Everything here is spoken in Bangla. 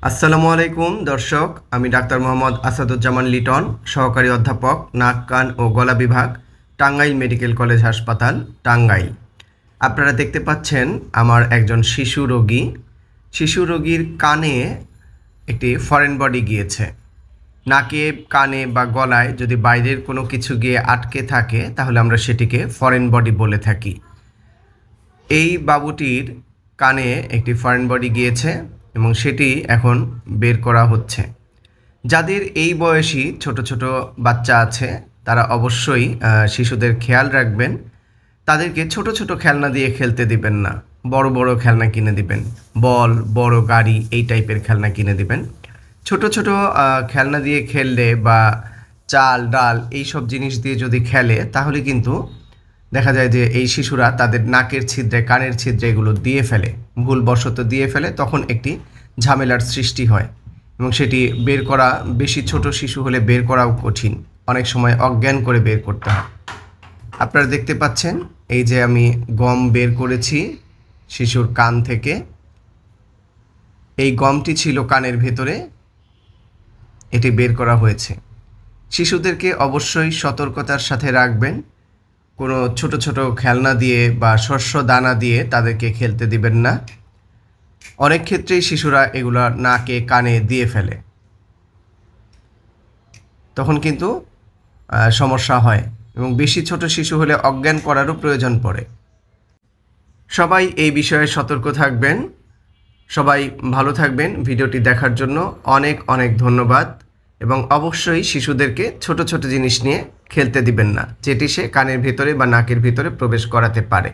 আসসালামু আলাইকুম দর্শক, আমি ডাক্তার মোহাম্মদ আসাদুজ্জামান লিটন, সহকারী অধ্যাপক, নাক কান ও গলা বিভাগ, টাঙ্গাইল মেডিকেল কলেজ হাসপাতাল, টাঙ্গাইল। আপনারা দেখতে পাচ্ছেন আমার একজন শিশু রোগীর কানে একটি ফরেন বডি গিয়েছে। নাকে, কানে বা গলায় যদি বাইরের কোনো কিছু গিয়ে আটকে থাকে তাহলে আমরা সেটিকে ফরেন বডি বলে থাকি। এই বাবুটির কানে একটি ফরেন বডি গিয়েছে এবং সেটি এখন বের করা হচ্ছে। যাদের এই বয়সী ছোট ছোট বাচ্চা আছে তারা অবশ্যই শিশুদের খেয়াল রাখবেন। তাদেরকে ছোট ছোট খেলনা দিয়ে খেলতে দিবেন না, বড় বড় খেলনা কিনে দিবেন, বল, বড় গাড়ি, এই টাইপের খেলনা কিনে দিবেন। ছোট ছোট খেলনা দিয়ে খেললে বা চাল ডাল এই সব জিনিস দিয়ে যদি খেলে তাহলে কিন্তু দেখা যায় যে এই শিশুরা তাদের নাকের ছিদ্রে, কানের ছিদ্রে এগুলো দিয়ে ফেলে, ভুলবশত দিয়ে ফেলে, তখন একটি ঝামেলার সৃষ্টি হয় এবং সেটি বের করা, বেশি ছোট শিশু হলে বের করাও কঠিন, অনেক সময় অজ্ঞান করে বের করতে হয়। আপনারা দেখতে পাচ্ছেন এই যে আমি গম বের করেছি শিশুর কান থেকে। এই গমটি ছিল কানের ভেতরে, এটি বের করা হয়েছে। শিশুদেরকে অবশ্যই সতর্কতার সাথে রাখবেন। কোনো ছোট ছোট খেলনা দিয়ে বা শস্য দানা দিয়ে তাদেরকে খেলতে দিবেন না। অনেক ক্ষেত্রেই শিশুরা এগুলা নাকে, কানে দিয়ে ফেলে, তখন কিন্তু সমস্যা হয় এবং বেশি ছোট শিশু হলে অজ্ঞান করারও প্রয়োজন পড়ে। সবাই এই বিষয়ে সতর্ক থাকবেন। সবাই ভালো থাকবেন। ভিডিওটি দেখার জন্য অনেক অনেক ধন্যবাদ এবং অবশ্যই শিশুদেরকে ছোট ছোট জিনিস নিয়ে খেলতে দিবেন না, যেটি সে কানের ভিতরে বা নাকের ভিতরে প্রবেশ করাতে পারে।